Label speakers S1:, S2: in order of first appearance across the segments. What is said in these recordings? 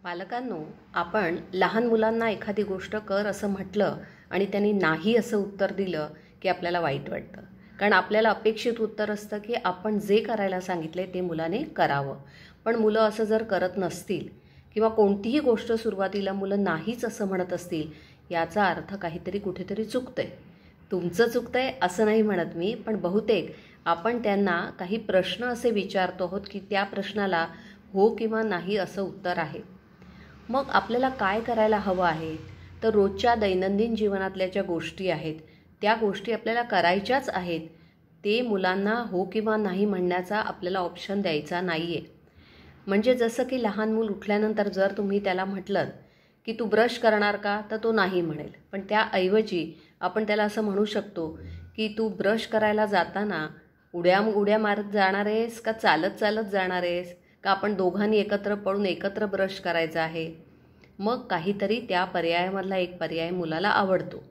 S1: पालकांनो, आपण लहान मुलांना एखादी गोष्ट कर असं म्हटलं आणि त्यांनी नाही असं उत्तर दिलं की आपल्याला वाईट वाटतं. कारण आपल्याला अपेक्षित उत्तर असतं की आपण जे करायला सांगितले ते मुलाने करावं. पण मुलं असं जर करत नसतील किंवा कोणतीही गोष्ट सुरुवातीला मुलं नाहीच असं म्हणत असतील, याचा अर्थ काहीतरी कुठेतरी चुकतंय. तुमचं चुकतंय असं नाही म्हणत मी, पण बहुतेक आपण त्यांना काही प्रश्न असे विचारतो आहोत की त्या प्रश्नाला हो किंवा नाही असं उत्तर आहे. मग आपल्याला काय करायला हवं आहे? तर रोजच्या दैनंदिन जीवनातल्या ज्या गोष्टी आहेत, त्या गोष्टी आपल्याला करायच्याच आहेत. ते मुलांना हो किंवा नाही म्हणण्याचा आपल्याला ऑप्शन द्यायचा नाही आहे. म्हणजे जसं की लहान मूल उठल्यानंतर जर तुम्ही त्याला म्हटलं की तू ब्रश करणार का, तर तो नाही म्हणेल. पण त्याऐवजी आपण त्याला असं म्हणू शकतो की तू ब्रश करायला जाताना उड्या मारत जाणार आहेस का चालत चालत जाणार आहेस, का आपण दोघांनी एकत्र पळून एकत्र ब्रश करायचा आहे. मग काहीतरी त्या पर्यायामधला एक पर्याय मुलाला आवडतो.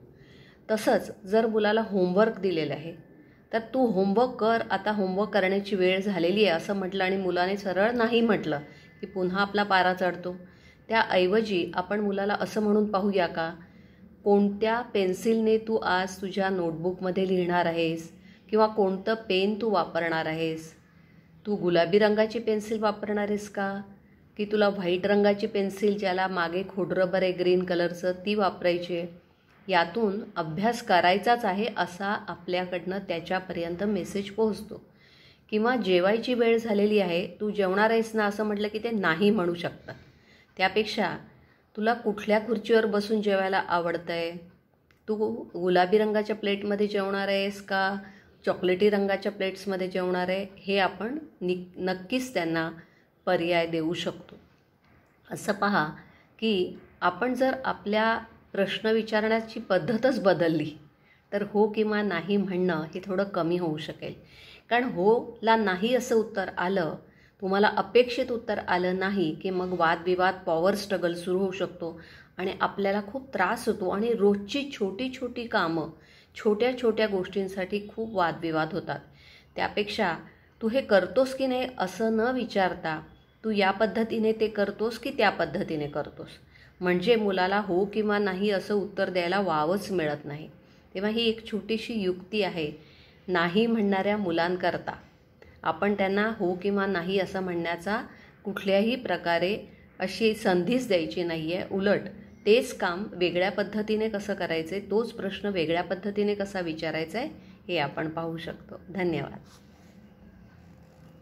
S1: तसंच जर मुलाला होमवर्क दिलेलं आहे, तर तू होमवर्क कर, आता होमवर्क करण्याची वेळ झालेली आहे असं म्हटलं आणि मुलाने सरळ नाही म्हटलं की पुन्हा आपला पारा चढतो. त्याऐवजी आपण मुलाला असं म्हणून पाहूया का, कोणत्या पेन्सिलने तू आज तुझ्या नोटबुकमध्ये लिहिणार आहेस किंवा कोणतं पेन तू वापरणार आहेस. तू गुलाबी रंगाची पेन्सिल वापरणार आहेस का, की तुला व्हाईट रंगाची पेन्सिल ज्याला मागे खोडरबर आहे ग्रीन कलरचं ती वापरायची आहे. यातून अभ्यास करायचाच आहे असा आपल्याकडनं त्याच्यापर्यंत मेसेज पोहोचतो. किंवा जेवायची वेळ झालेली आहे, तू जेवणार आहेस ना असं म्हटलं की ते नाही म्हणू शकतात. त्यापेक्षा तुला कुठल्या खुर्चीवर बसून जेवायला आवडतं आहे, तू गुलाबी रंगाच्या प्लेटमध्ये जेवणार आहेस का चॉकलेटी रंगाच्या प्लेट्समध्ये जेवणार आहे, हे आपण नक्कीच त्यांना पर्याय देऊ शकतो. असं पहा की आपण जर आपल्या प्रश्न विचारण्याची पद्धतच बदलली तर हो किंवा नाही म्हणणं हे थोडं कमी होऊ शकेल. कारण होला नाही असं उत्तर आलं, तुम्हाला अपेक्षित उत्तर आलं नाही की मग वादविवाद पॉवर स्ट्रगल सुरू होऊ शकतो आणि आपल्याला खूप त्रास होतो आणि रोजची छोटी छोटी कामं छोट्या छोट्या गोष्टींसाठी खूप वादविवाद होतात. त्यापेक्षा तू हे करतोस की नाही असं न विचारता तू या पद्धतीने ते करतोस की त्या पद्धतीने करतोस, म्हणजे मुलाला हो किंवा नाही असं उत्तर द्यायला वावच मिळत नाही. तेव्हा ही एक छोटीशी युक्ती आहे नाही म्हणणाऱ्या मुलांकरता. आपण त्यांना हो किंवा नाही असं म्हणण्याचा कुठल्याही प्रकारे अशी संधीच द्यायची नाही आहे. उलट तेच काम वेगळ्या पद्धतीने कसं करायचं आहे, तोच प्रश्न वेगळ्या पद्धतीने कसा विचारायचा आहे हे आपण पाहू शकतो. धन्यवाद.